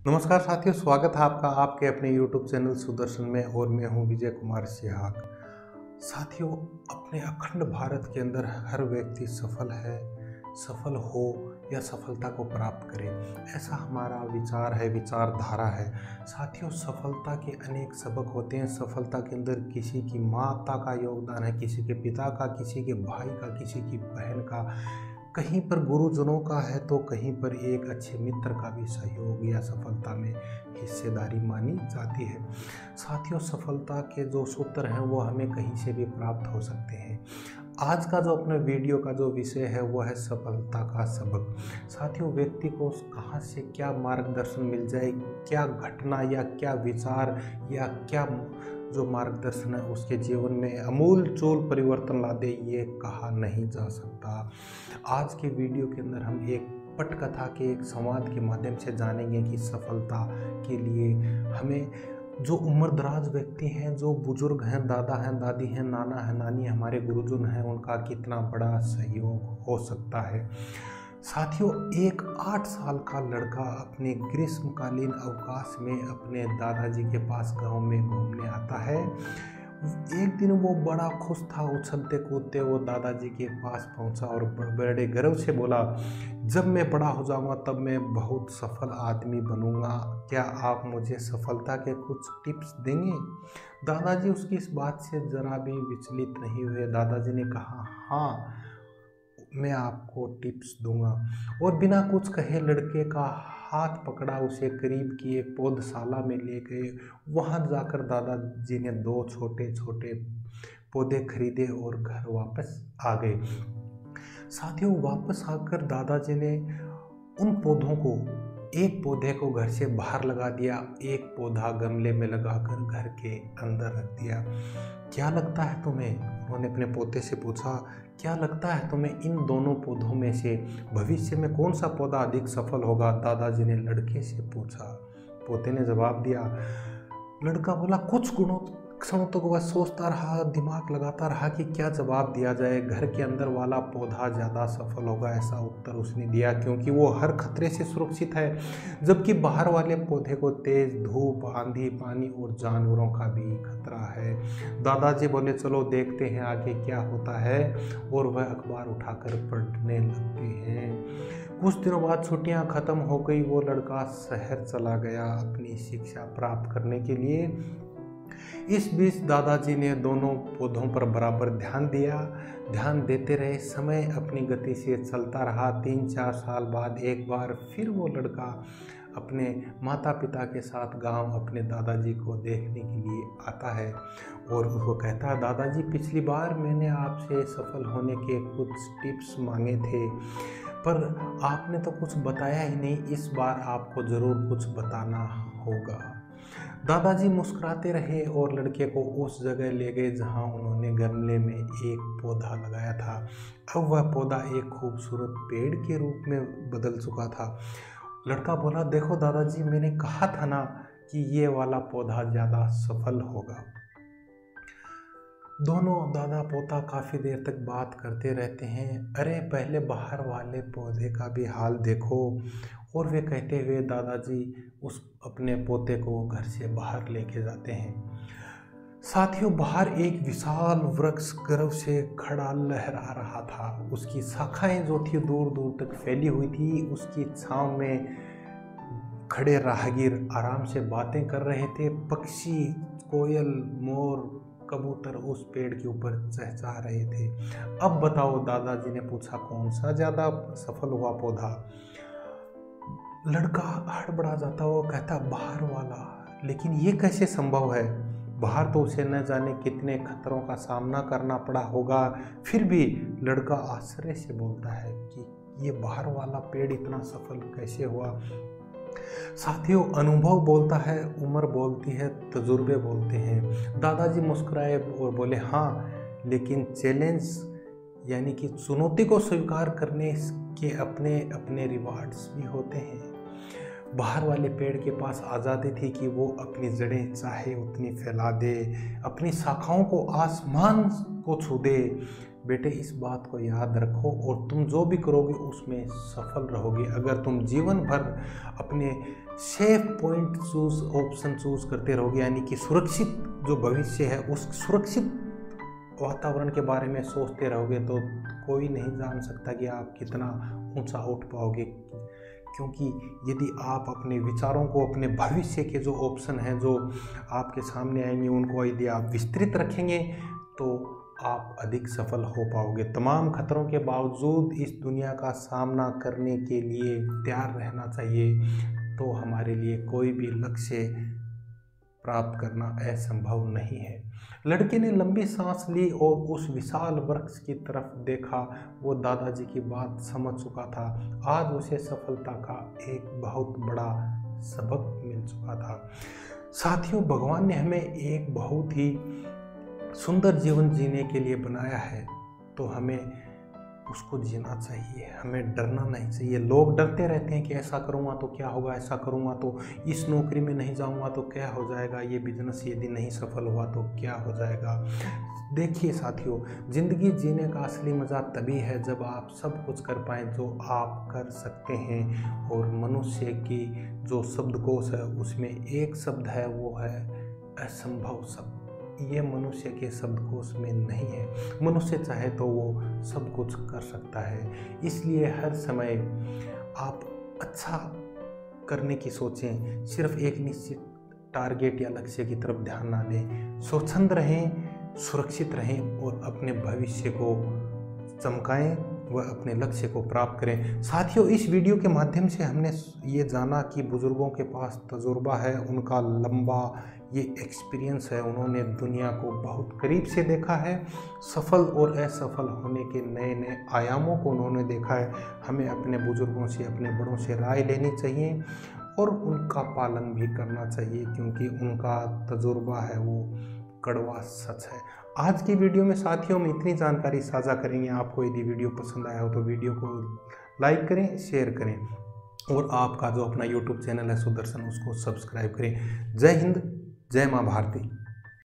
नमस्कार साथियों, स्वागत है आपका आपके अपने YouTube चैनल सुदर्शन में और मैं हूं विजय कुमार सिहाग। साथियों, अपने अखंड भारत के अंदर हर व्यक्ति सफल है, सफल हो या सफलता को प्राप्त करे, ऐसा हमारा विचार है, विचारधारा है। साथियों, सफलता के अनेक सबक होते हैं। सफलता के अंदर किसी की माता का योगदान है, किसी के पिता का, किसी के भाई का, किसी की बहन का, कहीं पर गुरुजनों का है तो कहीं पर एक अच्छे मित्र का भी सहयोग या सफलता में हिस्सेदारी मानी जाती है। साथियों, सफलता के जो सूत्र हैं वो हमें कहीं से भी प्राप्त हो सकते हैं। आज का जो अपने वीडियो का जो विषय है वो है सफलता का सबक। साथियों, व्यक्ति को कहाँ से क्या मार्गदर्शन मिल जाए, क्या घटना या क्या विचार या क्या जो मार्गदर्शन है उसके जीवन में अमूल चूल परिवर्तन ला दे, ये कहा नहीं जा सकता। आज के वीडियो के अंदर हम एक पटकथा के एक संवाद के माध्यम से जानेंगे कि सफलता के लिए हमें जो उम्रदराज व्यक्ति हैं, जो बुजुर्ग हैं, दादा हैं, दादी हैं, नाना है, नानी, हमारे गुरुजन हैं, उनका कितना बड़ा सहयोग हो सकता है। साथियों, एक 8 साल का लड़का अपने ग्रीष्मकालीन अवकाश में अपने दादाजी के पास गांव में घूमने आता है। एक दिन वो बड़ा खुश था, उछलते कूदते वो दादाजी के पास पहुंचा और बड़े गर्व से बोला, जब मैं बड़ा हो जाऊंगा तब मैं बहुत सफल आदमी बनूंगा, क्या आप मुझे सफलता के कुछ टिप्स देंगे? दादाजी उसकी इस बात से जरा भी विचलित नहीं हुए। दादाजी ने कहा, हाँ, मैं आपको टिप्स दूंगा। और बिना कुछ कहे लड़के का हाथ पकड़ा, उसे करीब की एक पौधशाला में ले गए। वहां जाकर दादाजी ने 2 छोटे छोटे पौधे खरीदे और घर वापस आ गए। साथियों, वापस आकर दादाजी ने उन पौधों को, एक पौधे को घर से बाहर लगा दिया, एक पौधा गमले में लगाकर घर के अंदर रख दिया। क्या लगता है तुम्हें? उन्होंने अपने पोते से पूछा, क्या लगता है तुम्हें इन दोनों पौधों में से भविष्य में कौन सा पौधा अधिक सफल होगा? दादाजी ने लड़के से पूछा। पोते ने जवाब दिया। लड़का बोला, कुछ क्षणों तक वह सोचता रहा, दिमाग लगाता रहा कि क्या जवाब दिया जाए। घर के अंदर वाला पौधा ज़्यादा सफल होगा, ऐसा उत्तर उसने दिया, क्योंकि वो हर खतरे से सुरक्षित है, जबकि बाहर वाले पौधे को तेज धूप, आंधी, पानी और जानवरों का भी खतरा है। दादाजी बोले, चलो देखते हैं आगे क्या होता है, और वह अखबार उठाकर पढ़ने लगते हैं। कुछ दिनों बाद छुट्टियां खत्म हो गई। वो लड़का शहर चला गया अपनी शिक्षा प्राप्त करने के लिए। इस बीच दादाजी ने दोनों पौधों पर बराबर ध्यान दिया। ध्यान देते रहे, समय अपनी गति से चलता रहा। 3-4 साल बाद एक बार फिर वो लड़का अपने माता पिता के साथ गांव अपने दादाजी को देखने के लिए आता है और उसको कहता है, दादाजी, पिछली बार मैंने आपसे सफल होने के कुछ टिप्स मांगे थे, पर आपने तो कुछ बताया ही नहीं। इस बार आपको ज़रूर कुछ बताना होगा। दादाजी मुस्कुराते रहे और लड़के को उस जगह ले गए जहां उन्होंने गमले में एक पौधा लगाया था। अब वह पौधा एक खूबसूरत पेड़ के रूप में बदल चुका था। लड़का बोला, देखो दादाजी, मैंने कहा था ना कि ये वाला पौधा ज़्यादा सफल होगा। दोनों दादा पोता काफ़ी देर तक बात करते रहते हैं। अरे, पहले बाहर वाले पौधे का भी हाल देखो। और वे कहते हुए दादाजी उस अपने पोते को घर से बाहर लेके जाते हैं। साथियों, बाहर एक विशाल वृक्ष गर्व से खड़ा लहरा रहा था। उसकी शाखाएं जो थी दूर दूर तक फैली हुई थी। उसकी छांव में खड़े राहगीर आराम से बातें कर रहे थे। पक्षी, कोयल, मोर, कबूतर उस पेड़ के ऊपर चहचहा रहे थे। अब बताओ, दादाजी ने पूछा, कौन सा ज़्यादा सफल हुआ पौधा? लड़का हड़बड़ा जाता हुआ कहता, बाहर वाला। लेकिन ये कैसे संभव है? बाहर तो उसे न जाने कितने खतरों का सामना करना पड़ा होगा। फिर भी लड़का आश्चर्य से बोलता है कि ये बाहर वाला पेड़ इतना सफल कैसे हुआ? साथियों, अनुभव बोलता है, उम्र बोलती है, तजुर्बे बोलते हैं। दादाजी मुस्कुराए और बोले, हाँ, लेकिन चैलेंज यानी कि चुनौती को स्वीकार करने के अपने अपने रिवार्ड्स भी होते हैं। बाहर वाले पेड़ के पास आज़ादी थी कि वो अपनी जड़ें चाहे उतनी फैला दे, अपनी शाखाओं को आसमान को छू दे, बेटे इस बात को याद रखो और तुम जो भी करोगे उसमें सफल रहोगे। अगर तुम जीवन भर अपने सेफ पॉइंट ऑप्शन चूज करते रहोगे, यानी कि सुरक्षित जो भविष्य है उस सुरक्षित वातावरण के बारे में सोचते रहोगे, तो कोई नहीं जान सकता कि आप कितना ऊंचा उठ पाओगे। क्योंकि यदि आप अपने विचारों को, अपने भविष्य के जो ऑप्शन हैं जो आपके सामने आएंगे, उनको यदि आप विस्तृत रखेंगे तो आप अधिक सफल हो पाओगे। तमाम खतरों के बावजूद इस दुनिया का सामना करने के लिए तैयार रहना चाहिए। तो हमारे लिए कोई भी लक्ष्य प्राप्त करना असंभव नहीं है। लड़के ने लंबी सांस ली और उस विशाल वृक्ष की तरफ देखा। वो दादाजी की बात समझ चुका था। आज उसे सफलता का एक बहुत बड़ा सबक मिल चुका था। साथियों, भगवान ने हमें एक बहुत ही सुंदर जीवन जीने के लिए बनाया है, तो हमें उसको जीना चाहिए। हमें डरना नहीं चाहिए। लोग डरते रहते हैं कि ऐसा करूँगा तो क्या होगा, ऐसा करूँगा तो इस नौकरी में नहीं जाऊँगा तो क्या हो जाएगा, ये बिजनेस यदि नहीं सफल हुआ तो क्या हो जाएगा। देखिए साथियों, ज़िंदगी जीने का असली मज़ा तभी है जब आप सब कुछ कर पाएँ जो आप कर सकते हैं। और मनुष्य की जो शब्दकोश है उसमें एक शब्द है, वो है असंभव शब्द। ये मनुष्य के शब्दकोश में नहीं है। मनुष्य चाहे तो वो सब कुछ कर सकता है। इसलिए हर समय आप अच्छा करने की सोचें, सिर्फ एक निश्चित टारगेट या लक्ष्य की तरफ ध्यान ना दें। स्वच्छंद रहें, सुरक्षित रहें और अपने भविष्य को चमकाएं व अपने लक्ष्य को प्राप्त करें। साथियों, इस वीडियो के माध्यम से हमने ये जाना कि बुजुर्गों के पास तजुर्बा है, उनका लंबा ये एक्सपीरियंस है, उन्होंने दुनिया को बहुत करीब से देखा है, सफल और असफल होने के नए नए आयामों को उन्होंने देखा है। हमें अपने बुजुर्गों से, अपने बड़ों से राय लेनी चाहिए और उनका पालन भी करना चाहिए, क्योंकि उनका तजुर्बा है वो कड़वा सच है। आज की वीडियो में साथियों हम इतनी जानकारी साझा करेंगे। आपको यदि वीडियो पसंद आया हो तो वीडियो को लाइक करें, शेयर करें और आपका जो अपना यूट्यूब चैनल है सुदर्शन, उसको सब्सक्राइब करें। जय हिंद, जय माँ भारती।